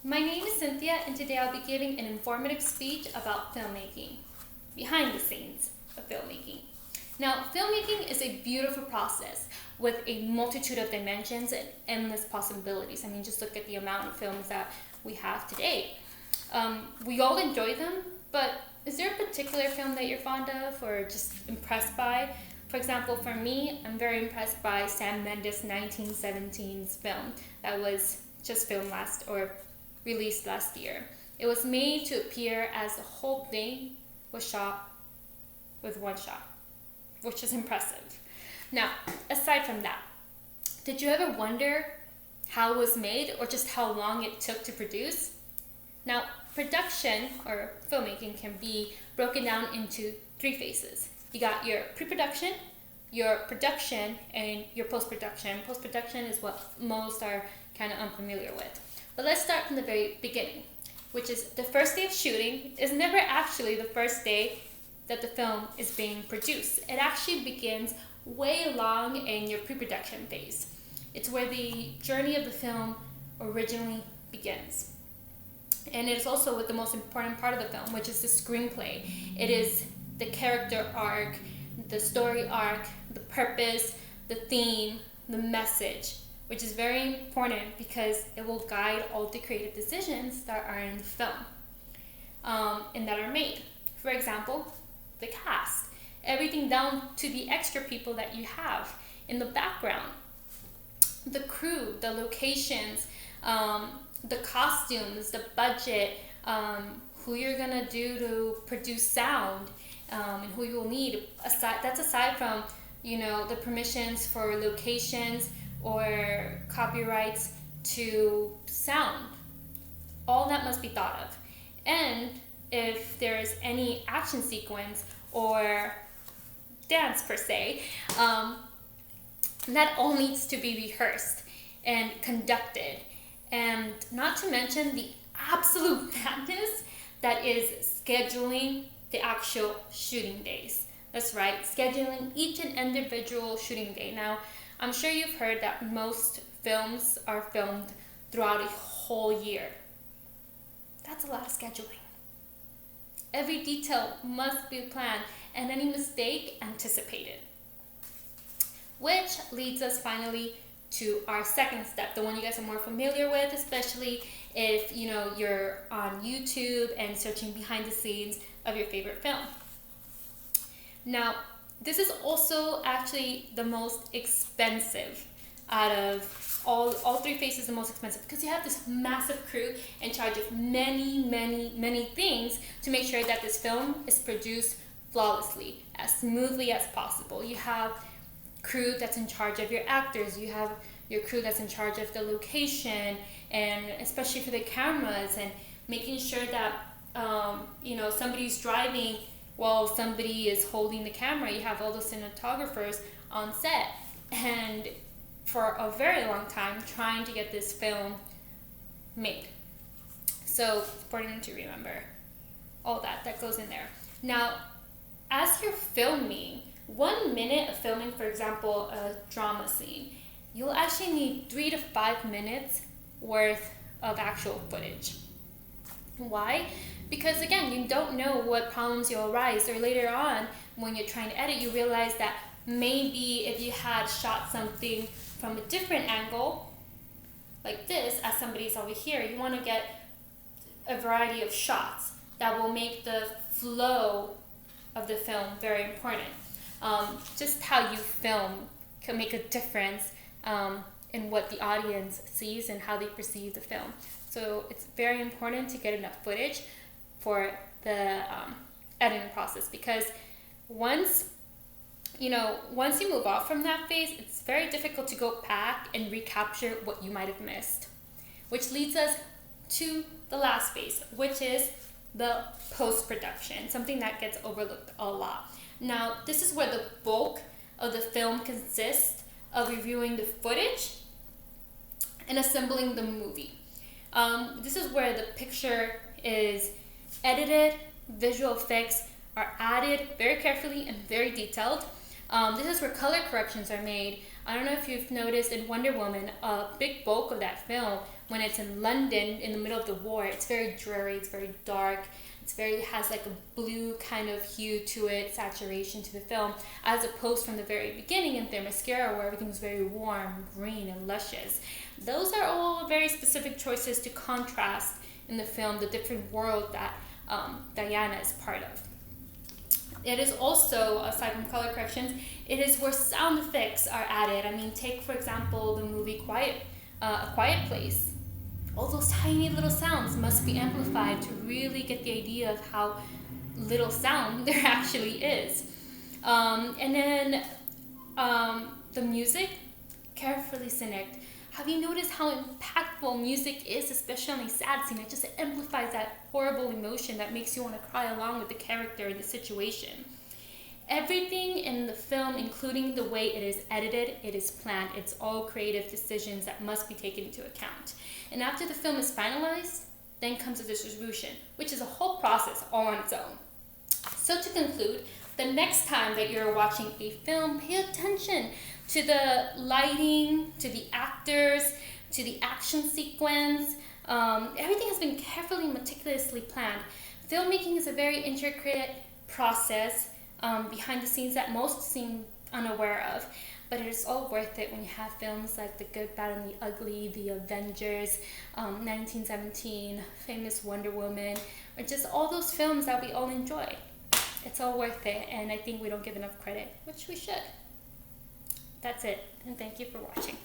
My name is Cynthia, and today I'll be giving an informative speech about filmmaking, behind the scenes of filmmaking. Now, filmmaking is a beautiful process with a multitude of dimensions and endless possibilities. I mean, just look at the amount of films that we have today. We all enjoy them, but is there a particular film that you're fond of or just impressed by? For example, for me, I'm very impressed by Sam Mendes' 1917's film that was just filmed released last year. It was made to appear as the whole thing was shot with one shot, which is impressive. Now, aside from that, did you ever wonder how it was made or just how long it took to produce? Now, production or filmmaking can be broken down into three phases. You got your pre-production, your production, and your post-production. Post-production is what most are kind of unfamiliar with. But let's start from the very beginning, which is the first day of shooting is never actually the first day that the film is being produced. It actually begins way along in your pre-production phase. It's where the journey of the film originally begins. And it is also with the most important part of the film, which is the screenplay. It is the character arc, the story arc, the purpose, the theme, the message, which is very important because it will guide all the creative decisions that are in the film and that are made. For example, the cast, everything down to the extra people that you have in the background, the crew, the locations, the costumes, the budget, who you're gonna do to produce sound, and who you will need. That's aside from the permissions for locations or copyrights to sound. All that must be thought of. And if there is any action sequence or dance per se, that all needs to be rehearsed and conducted. And not to mention the absolute madness that is scheduling the actual shooting days. That's right, scheduling each and individual shooting day. Now, I'm sure you've heard that most films are filmed throughout a whole year. That's a lot of scheduling. Every detail must be planned and any mistake anticipated. Which leads us finally to our second step, the one you guys are more familiar with, especially if you're on YouTube and searching behind the scenes of your favorite film. Now, this is also actually the most expensive out of all three phases, the most expensive, because you have this massive crew in charge of many things to make sure that this film is produced flawlessly, as smoothly as possible. You have crew that's in charge of your actors, you have your crew that's in charge of the location, and especially for the cameras, and making sure that somebody's driving while somebody is holding the camera. You have all the cinematographers on set, and for a very long time trying to get this film made. So important to remember all that goes in there. Now, as you're filming, 1 minute of filming, for example, a drama scene, you'll actually need 3 to 5 minutes worth of actual footage. Why? Because again, you don't know what problems will arise, or later on when you're trying to edit, you realize that maybe if you had shot something from a different angle, like this, as somebody's over here, you want to get a variety of shots that will make the flow of the film very important. Just how you film can make a difference in what the audience sees and how they perceive the film. So it's very important to get enough footage for the editing process, because once you move off from that phase, it's very difficult to go back and recapture what you might have missed. Which leads us to the last phase, which is the post-production, something that gets overlooked a lot. Now, this is where the bulk of the film consists of reviewing the footage and assembling the movie. This is where the picture is edited, visual effects are added very carefully and very detailed. This is where color corrections are made. I don't know if you've noticed in Wonder Woman, a big bulk of that film when it's in London in the middle of the war, it's very dreary, it's very dark, has like a blue kind of hue to it, saturation to the film, as opposed from the very beginning in Themyscira, where everything's very warm, green, and luscious. Those are all very specific choices to contrast in the film the different world that Diana is part of. It is also, aside from color corrections, it is where sound effects are added. I mean, take for example the movie A Quiet Place. All those tiny little sounds must be amplified to really get the idea of how little sound there actually is. And then the music, carefully selected. Have you noticed how impactful music is, especially on a sad scene? It just amplifies that horrible emotion that makes you want to cry along with the character and the situation. Everything in the film, including the way it is edited, it is planned. It's all creative decisions that must be taken into account. And after the film is finalized, then comes the distribution, which is a whole process all on its own. So to conclude, the next time that you're watching a film, pay attention to the lighting, to the actors, to the action sequence. Everything has been carefully, meticulously planned. Filmmaking is a very intricate process behind the scenes that most seem unaware of, but it is all worth it when you have films like The Good, Bad, and the Ugly, The Avengers, 1917, famous Wonder Woman, or just all those films that we all enjoy. It's all worth it, and I think we don't give enough credit, which we should. That's it, and thank you for watching.